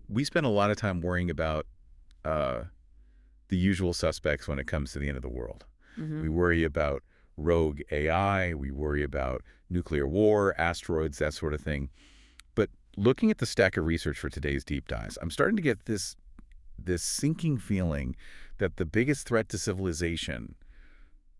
We spend a lot of time worrying about uh, the usual suspects when it comes to the end of the world. Hmm. We worry about rogue AI, we worry about nuclear war, asteroids, that sort of thing. But looking at the stack of research for today's deep dives, I'm starting to get this sinking feeling that the biggest threat to civilization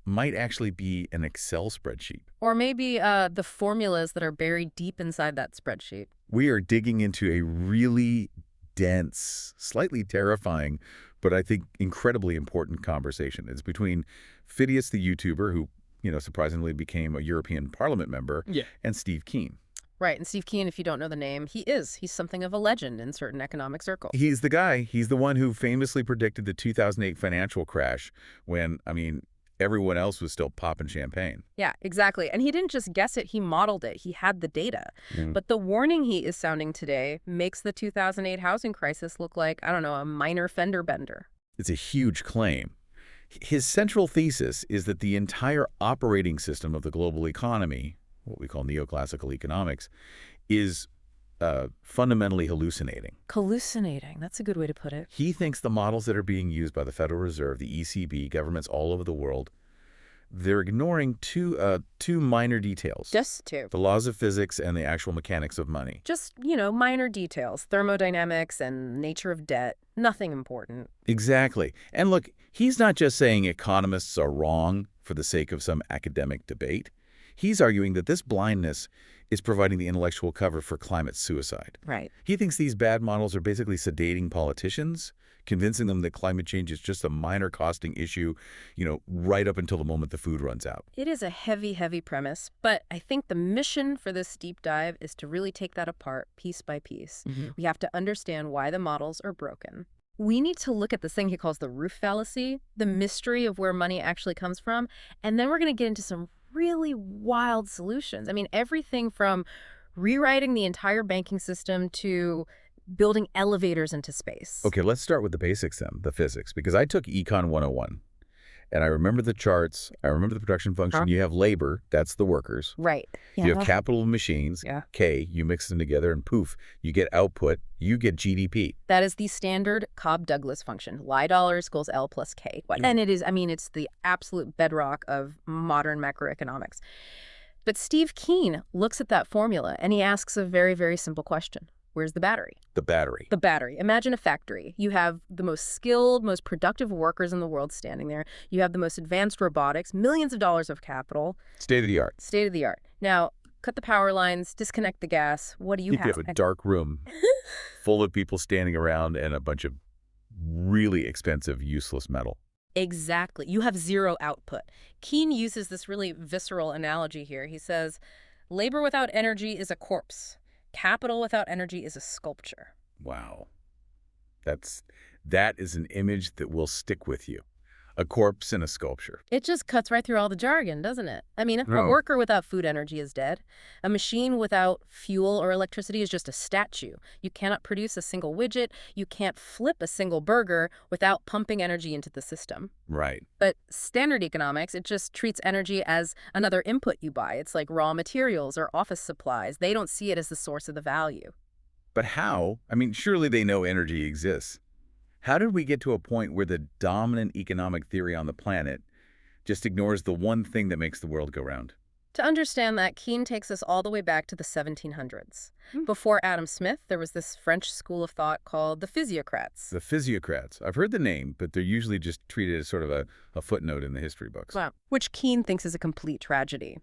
might actually be an Excel spreadsheet. Or maybe the formulas that are buried deep inside that spreadsheet. We are digging into a really dense, slightly terrifying, but I think incredibly important conversation. It's between Phidias, the YouTuber, who, surprisingly became a European Parliament member, Yeah. and Steve Keen. Right, and Steve Keen, if you don't know the name, he's something of a legend in certain economic circles. He's the guy. He's the one who famously predicted the 2008 financial crash when, everyone else was still popping champagne. Yeah, exactly. And he didn't just guess it, he modeled it. He had the data. Mm. But the warning he is sounding today makes the 2008 housing crisis look like, I don't know, a minor fender bender. It's a huge claim. His central thesis is that the entire operating system of the global economy, what we call neoclassical economics, is fundamentally hallucinating. Hallucinating. That's a good way to put it. He thinks the models that are being used by the Federal Reserve, the ECB, governments all over the world, they're ignoring two minor details. Just two. The laws of physics and the actual mechanics of money. Just, minor details. Thermodynamics and nature of debt. Nothing important. Exactly. And look, he's not just saying economists are wrong for the sake of some academic debate. He's arguing that this blindness is providing the intellectual cover for climate suicide. Right. He thinks these bad models are basically sedating politicians, convincing them that climate change is just a minor costing issue, right up until the moment the food runs out. It is a heavy, heavy premise, but I think the mission for this deep dive is to really take that apart piece by piece. We have to understand why the models are broken. We need to look at this thing he calls the roof fallacy, the mystery of where money actually comes from, and then we're going to get into some really wild solutions. Everything from rewriting the entire banking system to building elevators into space. Okay, let's start with the basics then, the physics, because I took Econ 101, and I remember the charts, I remember the production function. You have labor, that's the workers. Right. You have capital of machines, Yeah. K, you mix them together, and poof, you get output, you get GDP. That is the standard Cobb-Douglas function. Y dollar equals L plus K. And it is, it's the absolute bedrock of modern macroeconomics. But Steve Keen looks at that formula and he asks a very, very simple question. Where's the battery? The battery. The battery. Imagine a factory. You have the most skilled, most productive workers in the world standing there. You have the most advanced robotics, millions of dollars of capital. State of the art. State of the art. Now, cut the power lines, disconnect the gas. What do you have? You have a dark room full of people standing around and a bunch of really expensive, useless metal. Exactly. You have zero output. Keen uses this really visceral analogy here. He says, labor without energy is a corpse. Capital without energy is a sculpture. Wow. That is an image that will stick with you. A corpse in a sculpture. It just cuts right through all the jargon, doesn't it? A No. worker without food energy is dead. A machine without fuel or electricity is just a statue. You cannot produce a single widget. You can't flip a single burger without pumping energy into the system. Right. But standard economics, it just treats energy as another input you buy. It's like raw materials or office supplies. They don't see it as the source of the value. But how? Surely they know energy exists. How did we get to a point where the dominant economic theory on the planet just ignores the one thing that makes the world go round? To understand that, Keen takes us all the way back to the 1700s. Before Adam Smith, there was this French school of thought called the physiocrats. The physiocrats. I've heard the name, but they're usually just treated as sort of a footnote in the history books. Wow. Which Keen thinks is a complete tragedy.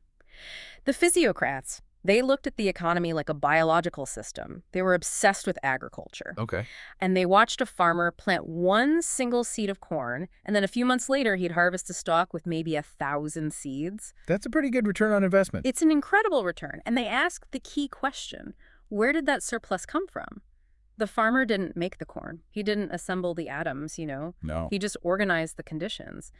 The physiocrats, they looked at the economy like a biological system. They were obsessed with agriculture. Okay. And they watched a farmer plant one single seed of corn, and then a few months later, he'd harvest a stalk with maybe 1,000 seeds. That's a pretty good return on investment. It's an incredible return. And they asked the key question, where did that surplus come from? The farmer didn't make the corn. He didn't assemble the atoms, No. He just organized the conditions.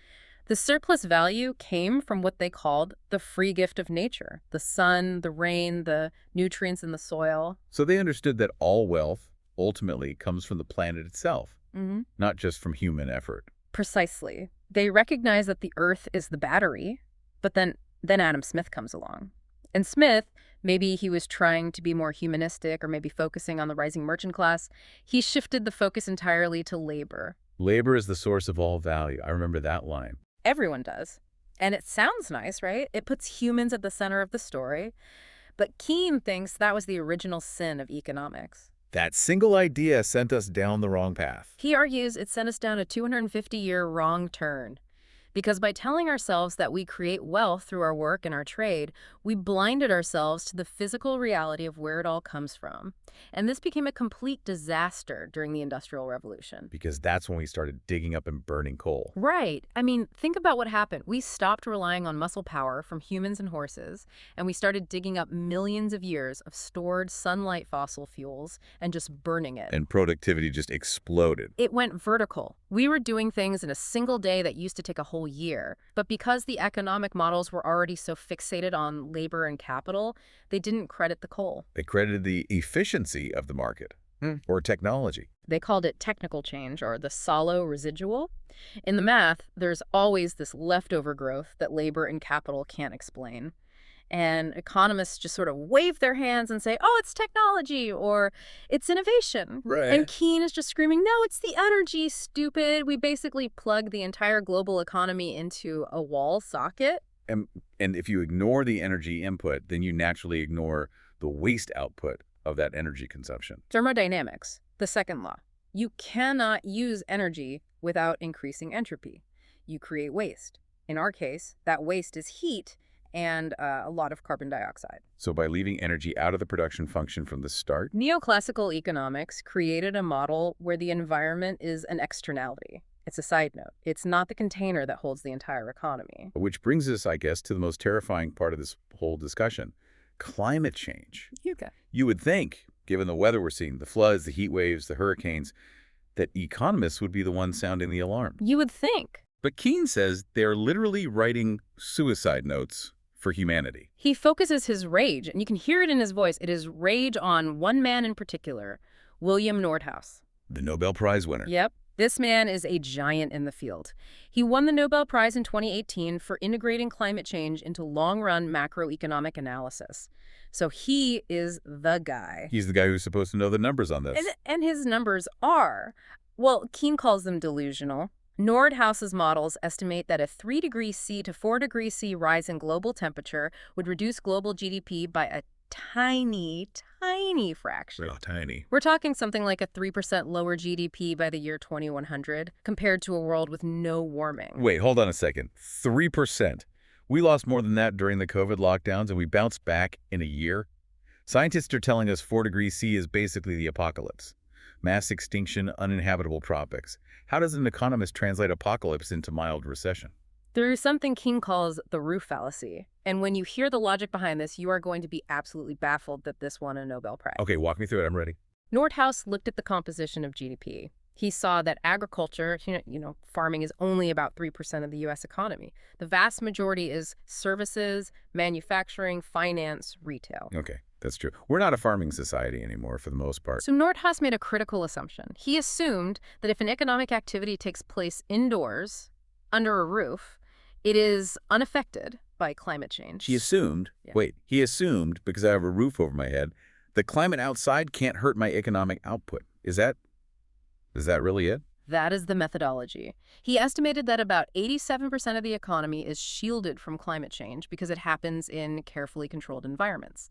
The surplus value came from what they called the free gift of nature, the sun, the rain, the nutrients in the soil. So they understood that all wealth ultimately comes from the planet itself, not just from human effort. Precisely. They recognize that the earth is the battery, but then Adam Smith comes along. And Smith, maybe he was trying to be more humanistic or maybe focusing on the rising merchant class, he shifted the focus entirely to labor. Labor is the source of all value. I remember that line. Everyone does. And it sounds nice, right? It puts humans at the center of the story. But Keene thinks that was the original sin of economics. That single idea sent us down the wrong path. He argues it sent us down a 250-year wrong turn. Because by telling ourselves that we create wealth through our work and our trade, we blinded ourselves to the physical reality of where it all comes from. And this became a complete disaster during the Industrial Revolution. Because that's when we started digging up and burning coal. Right. I mean, think about what happened. We stopped relying on muscle power from humans and horses, and we started digging up millions of years of stored sunlight fossil fuels and just burning it. And productivity just exploded. It went vertical. We were doing things in a single day that used to take a whole year. But because the economic models were already so fixated on labor and capital, they didn't credit the coal. They credited the efficiency of the market or technology. They called it technical change, or the Solow residual. In the math, there's always this leftover growth that labor and capital can't explain. And economists just sort of wave their hands and say, oh, it's technology, or it's innovation. Right. And Keene is just screaming, no, it's the energy, stupid. We basically plug the entire global economy into a wall socket. And if you ignore the energy input, then you naturally ignore the waste output of that energy consumption. Thermodynamics, the second law. You cannot use energy without increasing entropy. You create waste. In our case, that waste is heat and a lot of carbon dioxide. So by leaving energy out of the production function from the start? Neoclassical economics created a model where the environment is an externality. It's a side note. It's not the container that holds the entire economy. Which brings us, I guess, to the most terrifying part of this whole discussion. Climate change. Okay. You would think, given the weather we're seeing, the floods, the heat waves, the hurricanes, that economists would be the ones sounding the alarm. You would think. But Keene says they're literally writing suicide notes for humanity. He focuses his rage, and you can hear it in his voice. It is rage on one man in particular, William Nordhaus. The Nobel Prize winner. Yep. This man is a giant in the field. He won the Nobel Prize in 2018 for integrating climate change into long-run macroeconomic analysis. So he is the guy. He's the guy who's supposed to know the numbers on this. And his numbers are, well, Keene calls them delusional. Nordhaus's models estimate that a 3 degrees C to 4 degrees C rise in global temperature would reduce global GDP by a tiny fraction. Real tiny. We're talking something like a 3% lower GDP by the year 2100 compared to a world with no warming. Wait, hold on a second. 3%. We lost more than that during the COVID lockdowns, and we bounced back in a year. Scientists are telling us 4 degrees C is basically the apocalypse. Mass extinction, uninhabitable tropics. How does an economist translate apocalypse into mild recession? Through something Keene calls the roof fallacy. And when you hear the logic behind this, you are going to be absolutely baffled that this won a Nobel Prize. Okay, walk me through it. I'm ready. Nordhaus looked at the composition of GDP. He saw that agriculture, farming is only about 3% of the U.S. economy. The vast majority is services, manufacturing, finance, retail. Okay, that's true. We're not a farming society anymore for the most part. So Nordhaus made a critical assumption. He assumed that if an economic activity takes place indoors, under a roof, it is unaffected by climate change. He assumed, he assumed, because I have a roof over my head, the climate outside can't hurt my economic output. Is that really it? That is the methodology. He estimated that about 87% of the economy is shielded from climate change because it happens in carefully controlled environments.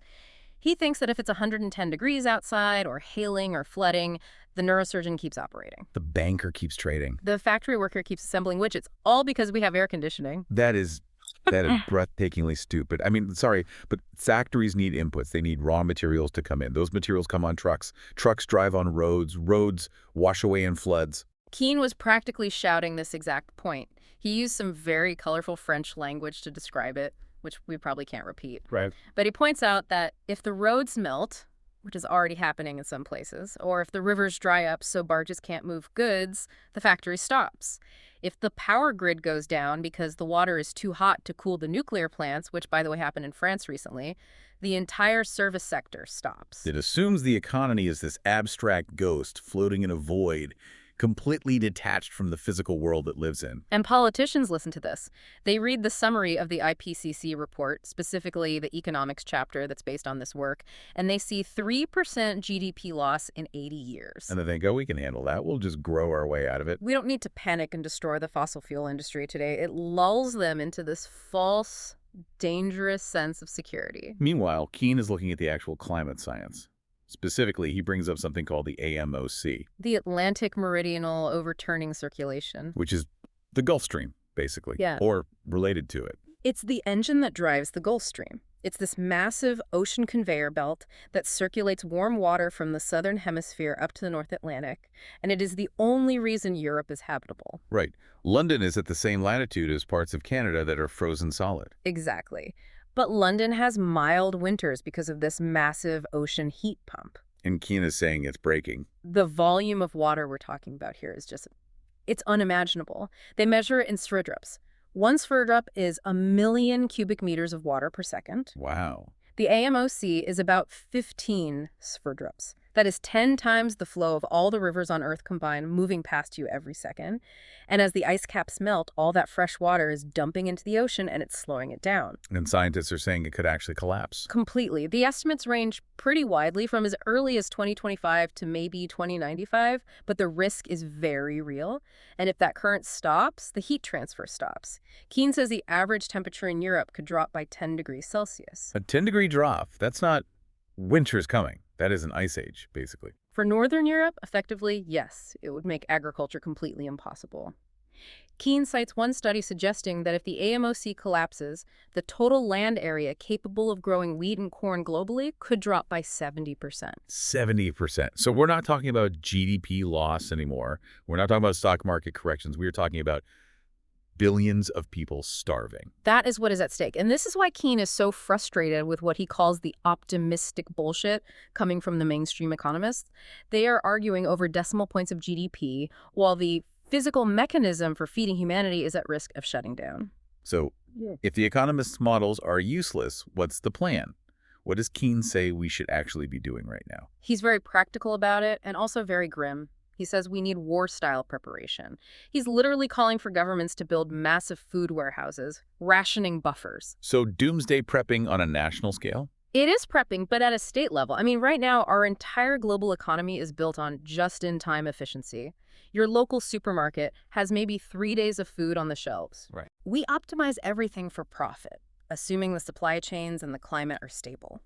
He thinks that if it's 110 degrees outside or hailing or flooding, the neurosurgeon keeps operating. The banker keeps trading. The factory worker keeps assembling widgets, all because we have air conditioning. That is breathtakingly stupid. I mean, sorry, but factories need inputs. They need raw materials to come in. Those materials come on trucks. Trucks drive on roads. Roads wash away in floods. Keene was practically shouting this exact point. He used some very colorful French language to describe it, which we probably can't repeat. Right. But he points out that if the roads melt, which is already happening in some places, or if the rivers dry up so barges can't move goods, the factory stops. If the power grid goes down because the water is too hot to cool the nuclear plants, which, by the way, happened in France recently, the entire service sector stops. It assumes the economy is this abstract ghost floating in a void, completely detached from the physical world it lives in. And politicians listen to this. They read the summary of the IPCC report, specifically the economics chapter that's based on this work, and they see 3% GDP loss in 80 years. And they think, oh, we can handle that. We'll just grow our way out of it. We don't need to panic and destroy the fossil fuel industry today. It lulls them into this false, dangerous sense of security. Meanwhile, Keene is looking at the actual climate science. Specifically, he brings up something called the AMOC, The Atlantic Meridional Overturning Circulation. which is the Gulf Stream, basically, Yeah. or related to it. It's the engine that drives the Gulf Stream. It's this massive ocean conveyor belt that circulates warm water from the southern hemisphere up to the North Atlantic, and it is the only reason Europe is habitable. Right. London is at the same latitude as parts of Canada that are frozen solid. Exactly. But London has mild winters because of this massive ocean heat pump. And Keene is saying it's breaking. The volume of water we're talking about here is just, it's unimaginable. They measure it in sverdrups. One sverdrup is 1 million cubic meters of water per second. Wow. The AMOC is about 15 sverdrups. That is 10 times the flow of all the rivers on Earth combined, moving past you every second. And as the ice caps melt, all that fresh water is dumping into the ocean and it's slowing it down. And scientists are saying it could actually collapse. Completely. The estimates range pretty widely from as early as 2025 to maybe 2095, but the risk is very real. And if that current stops, the heat transfer stops. Keene says the average temperature in Europe could drop by 10 degrees Celsius. A 10-degree drop, that's not winter's coming. That is an ice age, basically. For Northern Europe, effectively, yes, it would make agriculture completely impossible. Keene cites one study suggesting that if the AMOC collapses, the total land area capable of growing wheat and corn globally could drop by 70%. 70%. So we're not talking about GDP loss anymore. We're not talking about stock market corrections. We're talking about billions of people starving. That is what is at stake. And this is why Keene is so frustrated with what he calls the optimistic bullshit coming from the mainstream economists. They are arguing over decimal points of GDP, while the physical mechanism for feeding humanity is at risk of shutting down. So if the economists' models are useless, what's the plan? What does Keene say we should actually be doing right now? He's very practical about it and also very grim. He says we need war-style preparation. He's literally calling for governments to build massive food warehouses, rationing buffers. So doomsday prepping on a national scale? It is prepping, but at a state level. I mean, right now, our entire global economy is built on just-in-time efficiency. Your local supermarket has maybe 3 days of food on the shelves. Right. We optimize everything for profit, assuming the supply chains and the climate are stable.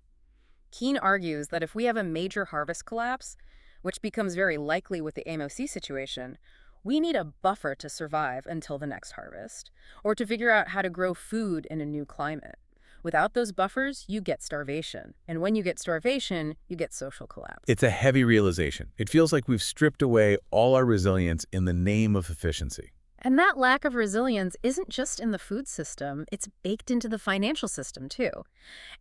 Keene argues that if we have a major harvest collapse, which becomes very likely with the AMOC situation, we need a buffer to survive until the next harvest, or to figure out how to grow food in a new climate. Without those buffers, you get starvation. And when you get starvation, you get social collapse. It's a heavy realization. It feels like we've stripped away all our resilience in the name of efficiency. And that lack of resilience isn't just in the food system, it's baked into the financial system too.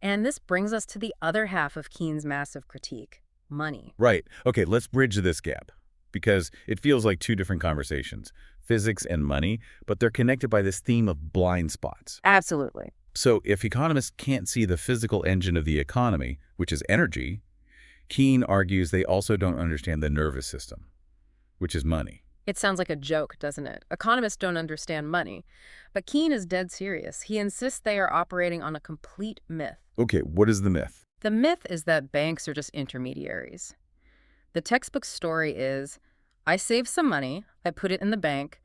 And this brings us to the other half of Keene's massive critique: money. Right. Okay, let's bridge this gap, because it feels like two different conversations, physics and money, but they're connected by this theme of blind spots. Absolutely. So if economists can't see the physical engine of the economy, which is energy, Keene argues they also don't understand the nervous system, which is money. It sounds like a joke, doesn't it? Economists don't understand money. But Keene is dead serious. He insists they are operating on a complete myth. Okay, what is the myth? The myth is that banks are just intermediaries. The textbook story is, I save some money, I put it in the bank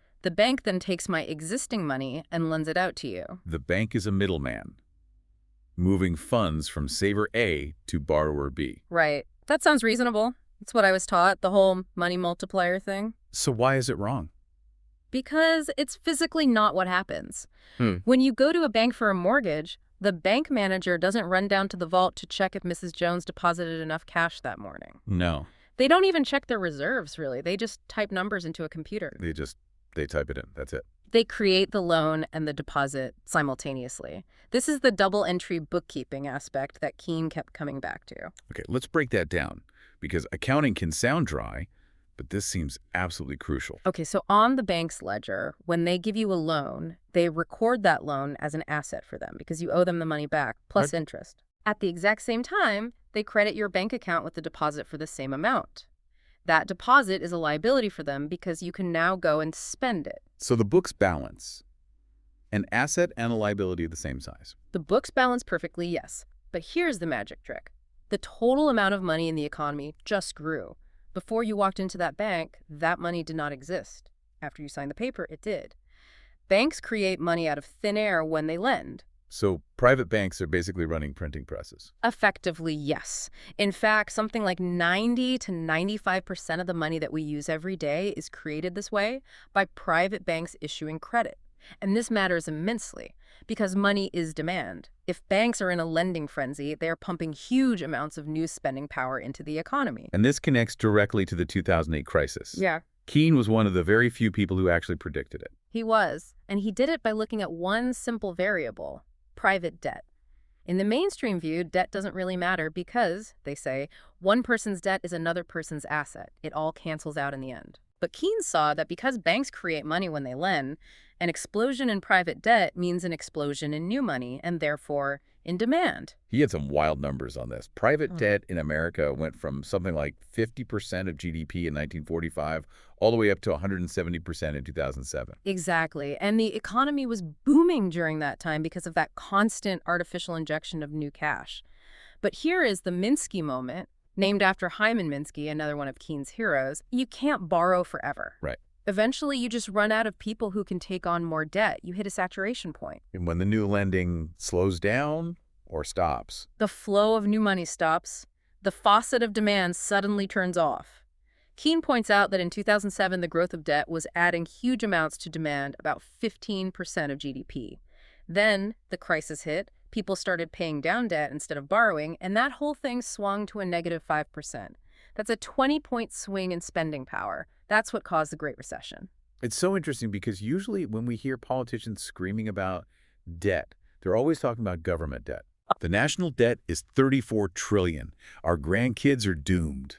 then takes my existing money and lends it out to you. The bank is a middleman, moving funds from saver A to borrower B. Right. That sounds reasonable. That's what I was taught, the whole money multiplier thing. So why is it wrong? Because it's physically not what happens. When you go to a bank for a mortgage, the bank manager doesn't run down to the vault to check if Mrs. Jones deposited enough cash that morning. No. They don't even check their reserves, really. They just type numbers into a computer. They type it in. That's it. They create the loan and the deposit simultaneously. This is the double entry bookkeeping aspect that Keene kept coming back to. Okay, let's break that down, because accounting can sound dry, but this seems absolutely crucial. Okay, so on the bank's ledger, when they give you a loan, they record that loan as an asset for them because you owe them the money back, plus interest. At the exact same time, they credit your bank account with the deposit for the same amount. That deposit is a liability for them because you can now go and spend it. So the books balance. An asset and a liability of the same size. The books balance perfectly, yes. But here's the magic trick. The total amount of money in the economy just grew. Before you walked into that bank, that money did not exist. After you signed the paper, it did. Banks create money out of thin air when they lend. So private banks are basically running printing presses. Effectively, yes. In fact, something like 90 to 95% of the money that we use every day is created this way by private banks issuing credit. And this matters immensely because money is demand. If banks are in a lending frenzy, they are pumping huge amounts of new spending power into the economy. And this connects directly to the 2008 crisis. Yeah. Keynes was one of the very few people who actually predicted it. He was, and he did it by looking at one simple variable: private debt. In the mainstream view, debt doesn't really matter because, they say, one person's debt is another person's asset. It all cancels out in the end. But Keynes saw that because banks create money when they lend, an explosion in private debt means an explosion in new money and therefore in demand. He had some wild numbers on this. Private debt in America went from something like 50% of GDP in 1945 all the way up to 170% in 2007. Exactly. And the economy was booming during that time because of that constant artificial injection of new cash. But here is the Minsky moment, named after Hyman Minsky, another one of Keynes' heroes. You can't borrow forever. Right. Eventually, you just run out of people who can take on more debt. You hit a saturation point. And when the new lending slows down or stops, The flow of new money stops. The faucet of demand suddenly turns off. Keynes points out that in 2007, the growth of debt was adding huge amounts to demand, about 15% of GDP. Then the crisis hit, people started paying down debt instead of borrowing, and that whole thing swung to a negative 5%. That's a 20-point swing in spending power. That's what caused the Great Recession. it's so interesting because usually when we hear politicians screaming about debt, they're always talking about government debt. The national debt is $34 trillion. Our grandkids are doomed.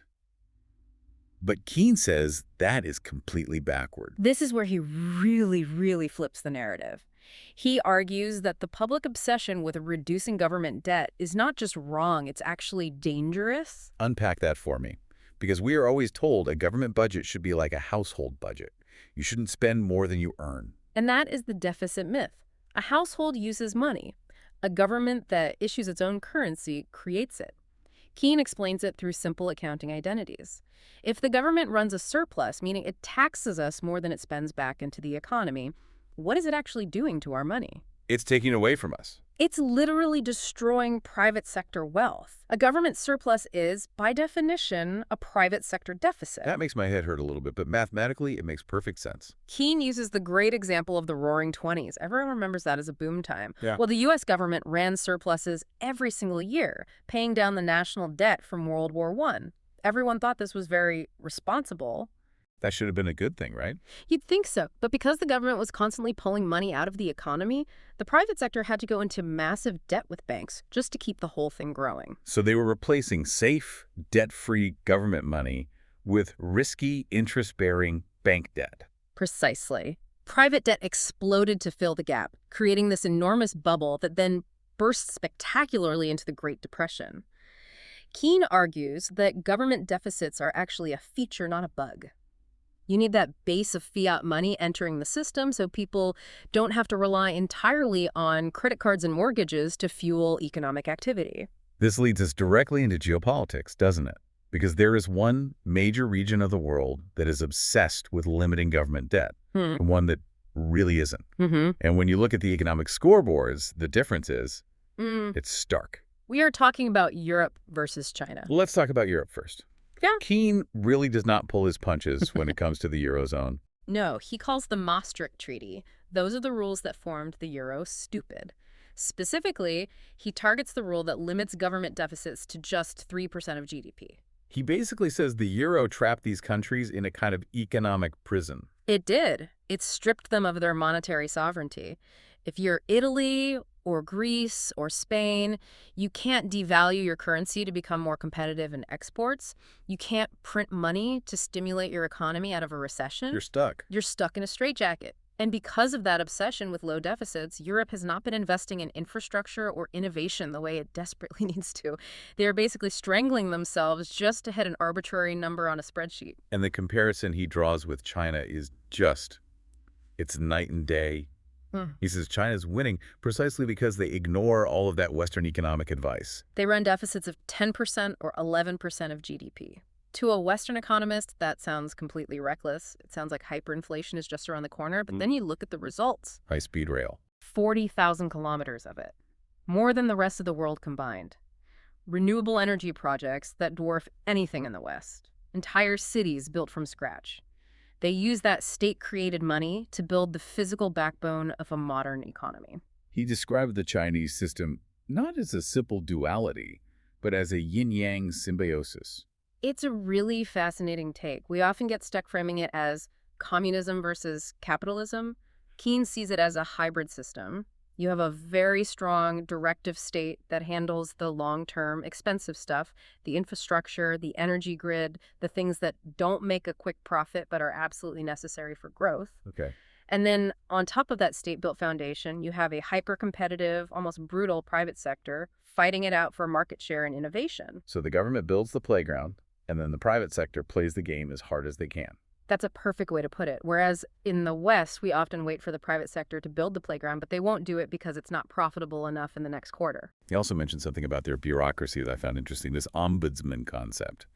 But Keynes says that is completely backward. This is where he really flips the narrative. He argues that the public obsession with reducing government debt is not just wrong, it's actually dangerous. Unpack that for me. Because we are always told a government budget should be like a household budget. You shouldn't spend more than you earn. And that is the deficit myth. A household uses money. A government that issues its own currency creates it. Keynes explains it through simple accounting identities. If the government runs a surplus, meaning it taxes us more than it spends back into the economy, what is it actually doing to our money? It's taking away from us. It's literally destroying private sector wealth. A government surplus is, by definition, a private sector deficit. That makes my head hurt a little bit, but mathematically, it makes perfect sense. Keynes uses the great example of the Roaring '20s. Everyone remembers that as a boom time. Yeah. Well, the U.S. government ran surpluses every single year, paying down the national debt from World War I. Everyone thought this was very responsible. That should have been a good thing, right? You'd think so, but because the government was constantly pulling money out of the economy, the private sector had to go into massive debt with banks just to keep the whole thing growing. So they were replacing safe, debt-free government money with risky, interest-bearing bank debt. Precisely. Private debt exploded to fill the gap, creating this enormous bubble that then burst spectacularly into the Great Depression. Keynes argues that government deficits are actually a feature, not a bug. You need that base of fiat money entering the system so people don't have to rely entirely on credit cards and mortgages to fuel economic activity. This leads us directly into geopolitics, doesn't it? Because there is one major region of the world that is obsessed with limiting government debt, and one that really isn't. And when you look at the economic scoreboards, the difference is it's stark. We are talking about Europe versus China. Well, let's talk about Europe first. Yeah. Keynes really does not pull his punches when it comes to the Eurozone. No, he calls the Maastricht Treaty. Those are the rules that formed the euro stupid. Specifically, he targets the rule that limits government deficits to just 3% of GDP. He basically says the euro trapped these countries in a kind of economic prison. It did. It stripped them of their monetary sovereignty. If you're Italy or Greece or Spain, you can't devalue your currency to become more competitive in exports. You can't print money to stimulate your economy out of a recession. You're stuck. You're stuck in a straitjacket. And because of that obsession with low deficits, Europe has not been investing in infrastructure or innovation the way it desperately needs to. They're basically strangling themselves just to hit an arbitrary number on a spreadsheet. And the comparison he draws with China is just, it's night and day. He says China's winning precisely because they ignore all of that Western economic advice. They run deficits of 10% or 11% of GDP. To a Western economist, that sounds completely reckless. It sounds like hyperinflation is just around the corner, but then you look at the results. High-speed rail. 40,000 kilometers of it. More than the rest of the world combined. Renewable energy projects that dwarf anything in the West. Entire cities built from scratch. They use that state-created money to build the physical backbone of a modern economy. He described the Chinese system not as a simple duality, but as a yin-yang symbiosis. It's a really fascinating take. We often get stuck framing it as communism versus capitalism. Keynes sees it as a hybrid system. You have a very strong directive state that handles the long-term expensive stuff, the infrastructure, the energy grid, the things that don't make a quick profit but are absolutely necessary for growth. Okay. And then on top of that state-built foundation, you have a hyper-competitive, almost brutal private sector fighting it out for market share and innovation. So the government builds the playground, and then the private sector plays the game as hard as they can. That's a perfect way to put it. Whereas in the West, we often wait for the private sector to build the playground, but they won't do it because it's not profitable enough in the next quarter. He also mentioned something about their bureaucracy that I found interesting, this ombudsman concept.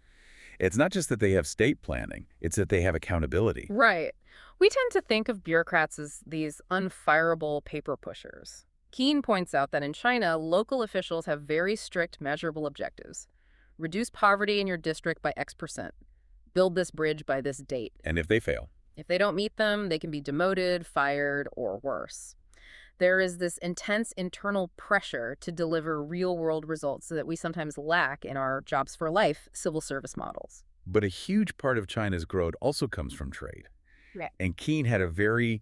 It's not just that they have state planning, it's that they have accountability. Right. We tend to think of bureaucrats as these unfireable paper pushers. Keene points out that in China, local officials have very strict measurable objectives. Reduce poverty in your district by X%. Build this bridge by this date. And if they fail? If they don't meet them, they can be demoted, fired, or worse. There is this intense internal pressure to deliver real-world results that we sometimes lack in our jobs for life civil service models. But a huge part of China's growth also comes from trade. Right. And Keene had a very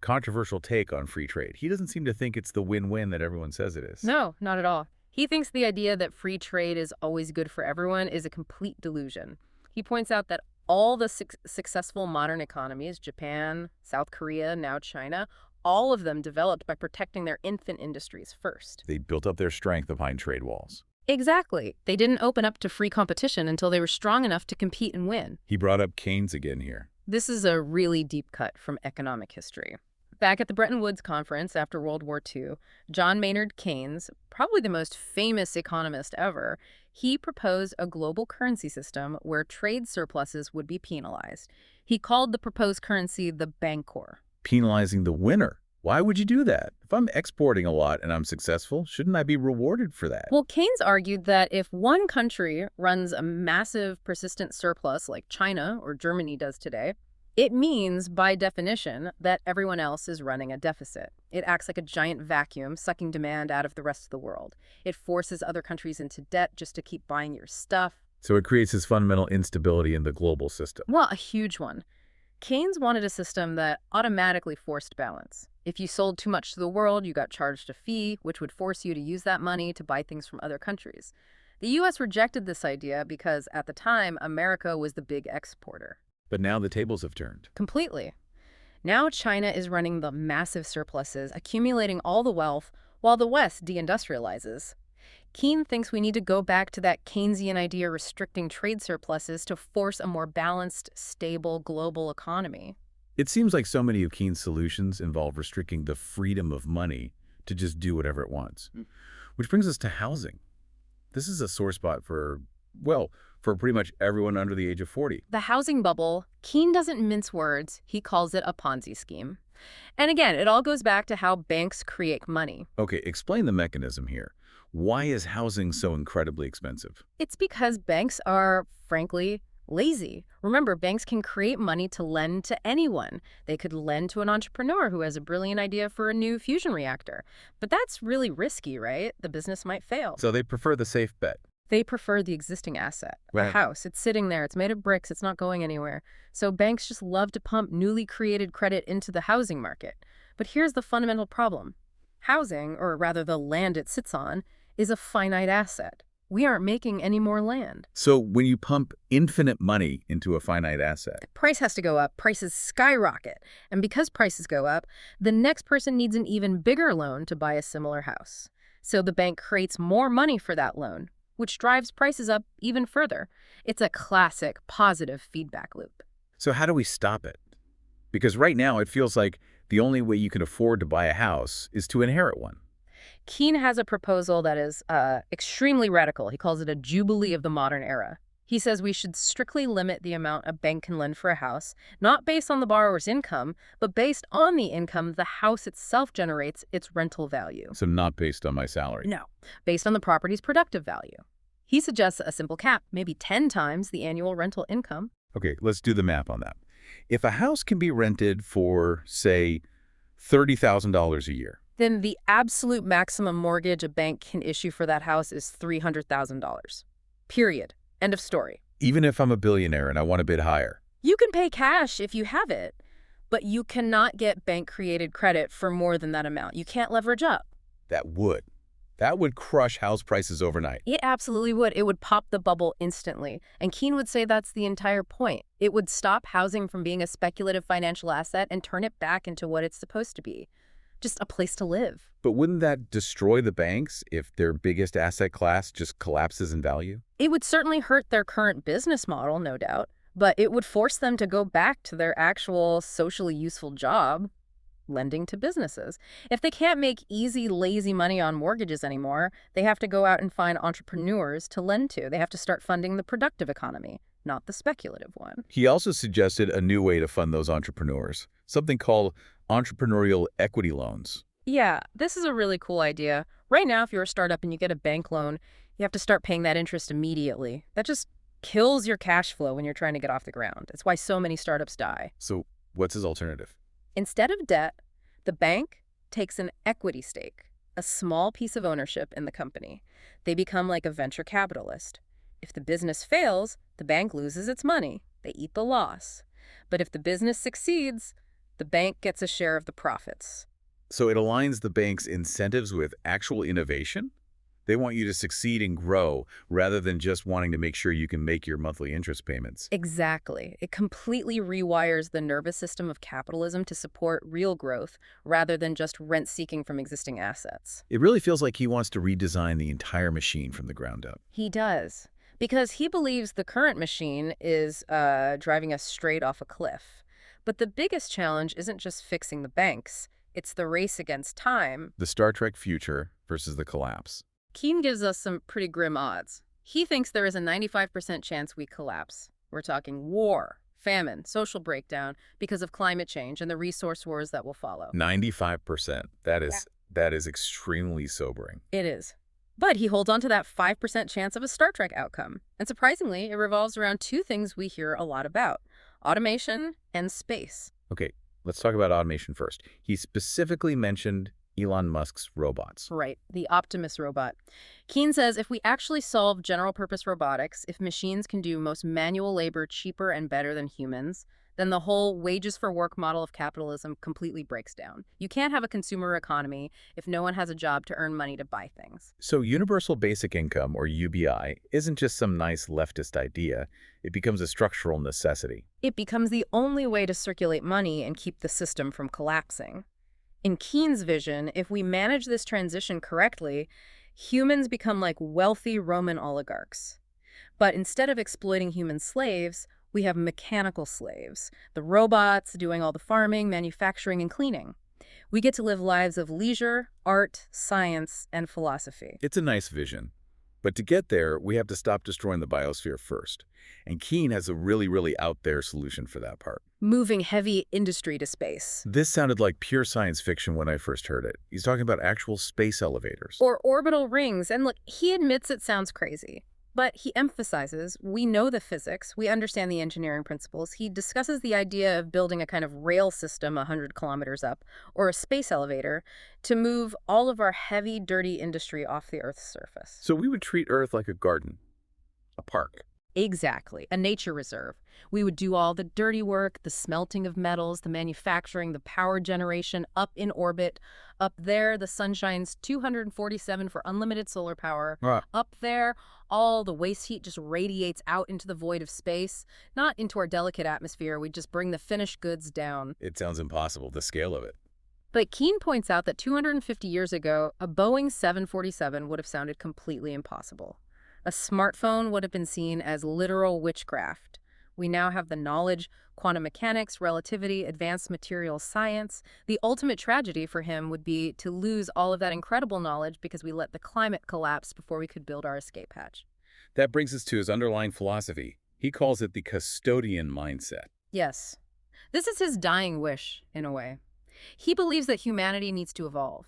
controversial take on free trade. He doesn't seem to think it's the win-win that everyone says it is. No, not at all. He thinks the idea that free trade is always good for everyone is a complete delusion. He points out that all the successful modern economies, Japan, South Korea, now China, all of them developed by protecting their infant industries first. They built up their strength behind trade walls. Exactly. They didn't open up to free competition until they were strong enough to compete and win. He brought up Keynes again here. This is a really deep cut from economic history. Back at the Bretton Woods Conference after World War II, John Maynard Keynes, probably the most famous economist ever, he proposed a global currency system where trade surpluses would be penalized. He called the proposed currency the bancor. Penalizing the winner. Why would you do that? If I'm exporting a lot and I'm successful, shouldn't I be rewarded for that? Well, Keynes argued that if one country runs a massive persistent surplus like China or Germany does today, it means, by definition, that everyone else is running a deficit. It acts like a giant vacuum, sucking demand out of the rest of the world. It forces other countries into debt just to keep buying your stuff. So it creates this fundamental instability in the global system. Well, a huge one. Keynes wanted a system that automatically forced balance. If you sold too much to the world, you got charged a fee, which would force you to use that money to buy things from other countries. The U.S. rejected this idea because, at the time, America was the big exporter. But now the tables have turned. Completely. Now China is running the massive surpluses, accumulating all the wealth, while the West deindustrializes. Keene thinks we need to go back to that Keynesian idea restricting trade surpluses to force a more balanced, stable global economy. It seems like so many of Keynes' solutions involve restricting the freedom of money to just do whatever it wants. Which brings us to housing. This is a sore spot for pretty much everyone under the age of 40. The housing bubble, Keene doesn't mince words. He calls it a Ponzi scheme. And again, it all goes back to how banks create money. Okay, explain the mechanism here. Why is housing so incredibly expensive? It's because banks are, frankly, lazy. Remember, banks can create money to lend to anyone. They could lend to an entrepreneur who has a brilliant idea for a new fusion reactor. But that's really risky, right? The business might fail. So they prefer the safe bet. They prefer the existing asset, Right. the house. It's sitting there. It's made of bricks. It's not going anywhere. So banks just love to pump newly created credit into the housing market. But here's the fundamental problem. Housing, or rather the land it sits on, is a finite asset. We aren't making any more land. So when you pump infinite money into a finite asset, Price has to go up, prices skyrocket. And because prices go up, the next person needs an even bigger loan to buy a similar house. So the bank creates more money for that loan, which drives prices up even further. It's a classic positive feedback loop. so how do we stop it? Because right now it feels like the only way you can afford to buy a house is to inherit one. Keene has a proposal that is extremely radical. He calls it a jubilee of the modern era. He says we should strictly limit the amount a bank can lend for a house, not based on the borrower's income, but based on the income the house itself generates its rental value. So not based on my salary. No, based on the property's productive value. He suggests a simple cap, maybe 10 times the annual rental income. Okay, let's do the math on that. If a house can be rented for, say, $30,000 a year, Then the absolute maximum mortgage a bank can issue for that house is $300,000. Period. End of story. even if I'm a billionaire and I want to bid higher, You can pay cash if you have it, but you cannot get bank-created credit for more than that amount. You can't leverage up. that would crush house prices overnight. It absolutely would. It would pop the bubble instantly. And Keene would say that's the entire point. It would stop housing from being a speculative financial asset and turn it back into what it's supposed to be. Just a place to live. But wouldn't that destroy the banks if their biggest asset class just collapses in value? It would certainly hurt their current business model, no doubt, but it would force them to go back to their actual socially useful job, lending to businesses. If they can't make easy, lazy money on mortgages anymore, they have to go out and find entrepreneurs to lend to. They have to start funding the productive economy, not the speculative one. He also suggested a new way to fund those entrepreneurs, something called entrepreneurial equity loans. Yeah, this is a really cool idea. Right now, if you're a startup and you get a bank loan, you have to start paying that interest immediately. That just kills your cash flow when you're trying to get off the ground. It's why so many startups die. So what's his alternative? Instead of debt, the bank takes an equity stake, a small piece of ownership in the company. They become like a venture capitalist. If the business fails, the bank loses its money. They eat the loss. But if the business succeeds, the bank gets a share of the profits. So it aligns the bank's incentives with actual innovation? They want you to succeed and grow rather than just wanting to make sure you can make your monthly interest payments. Exactly. It completely rewires the nervous system of capitalism to support real growth rather than just rent-seeking from existing assets. It really feels like he wants to redesign the entire machine from the ground up. He does, because he believes the current machine is driving us straight off a cliff. But the biggest challenge isn't just fixing the banks. It's the race against time. The Star Trek future versus the collapse. Keene gives us some pretty grim odds. He thinks there is a 95% chance we collapse. We're talking war, famine, social breakdown because of climate change and the resource wars that will follow. 95%. That is extremely sobering. It is. But he holds on to that 5% chance of a Star Trek outcome. And surprisingly, it revolves around two things we hear a lot about: automation and space. Okay, let's talk about automation first. He specifically mentioned Elon Musk's robots. Right, the Optimus robot. Keene says if we actually solve general-purpose robotics, if machines can do most manual labor cheaper and better than humans, then the whole wages-for-work model of capitalism completely breaks down. You can't have a consumer economy if no one has a job to earn money to buy things. So universal basic income, or UBI, isn't just some nice leftist idea. It becomes a structural necessity. It becomes the only way to circulate money and keep the system from collapsing. In Keene's vision, if we manage this transition correctly, humans become like wealthy Roman oligarchs. But instead of exploiting human slaves, we have mechanical slaves, the robots doing all the farming, manufacturing, and cleaning. We get to live lives of leisure, art, science, and philosophy. It's a nice vision. But to get there, we have to stop destroying the biosphere first. And Keene has a really out there solution for that part. Moving heavy industry to space. This sounded like pure science fiction when I first heard it. He's talking about actual space elevators. Or orbital rings. And look, he admits it sounds crazy. But he emphasizes we know the physics, we understand the engineering principles. He discusses the idea of building a kind of rail system 100 kilometers up, or a space elevator, to move all of our heavy, dirty industry off the Earth's surface. So we would treat Earth like a garden, a park. Exactly, a nature reserve. We would do all the dirty work, the smelting of metals, the manufacturing, the power generation up in orbit. Up there, the sun shines 247 for unlimited solar power. Right. Up there, all the waste heat just radiates out into the void of space, not into our delicate atmosphere. We just bring the finished goods down. It sounds impossible, the scale of it. But Keene points out that 250 years ago, a Boeing 747 would have sounded completely impossible. A smartphone would have been seen as literal witchcraft. We now have the knowledge, quantum mechanics, relativity, advanced material science. The ultimate tragedy for him would be to lose all of that incredible knowledge because we let the climate collapse before we could build our escape hatch. That brings us to his underlying philosophy. He calls it the custodian mindset. Yes, this is his dying wish, in a way. He believes that humanity needs to evolve.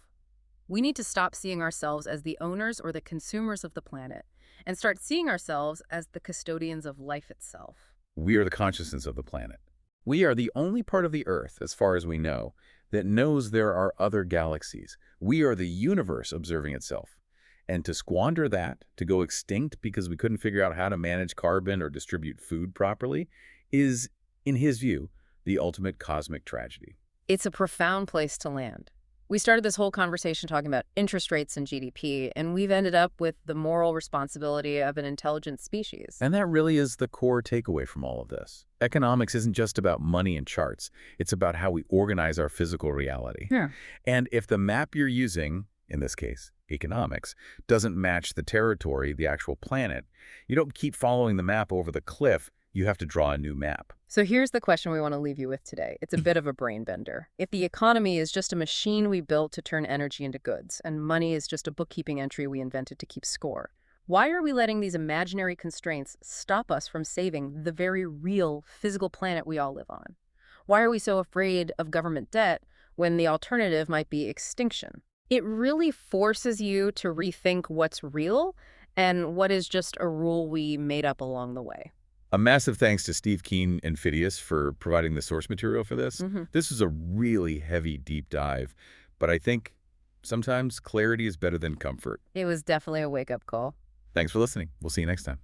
We need to stop seeing ourselves as the owners or the consumers of the planet and start seeing ourselves as the custodians of life itself. We are the consciousness of the planet. We are the only part of the Earth, as far as we know, that knows there are other galaxies. We are the universe observing itself. And to squander that, to go extinct because we couldn't figure out how to manage carbon or distribute food properly, is, in his view, the ultimate cosmic tragedy. It's a profound place to land. We started this whole conversation talking about interest rates and GDP, and we've ended up with the moral responsibility of an intelligent species. And that really is the core takeaway from all of this. Economics isn't just about money and charts. It's about how we organize our physical reality. Yeah. And if the map you're using, in this case, economics, doesn't match the territory, the actual planet, you don't keep following the map over the cliff. You have to draw a new map. So here's the question we want to leave you with today. It's a bit of a brain bender. If the economy is just a machine we built to turn energy into goods, and money is just a bookkeeping entry we invented to keep score, why are we letting these imaginary constraints stop us from saving the very real physical planet we all live on? Why are we so afraid of government debt when the alternative might be extinction? It really forces you to rethink what's real and what is just a rule we made up along the way. A massive thanks to Steve Keene and Phidias for providing the source material for this. This was a really heavy, deep dive, but I think sometimes clarity is better than comfort. It was definitely a wake-up call. Thanks for listening. We'll see you next time.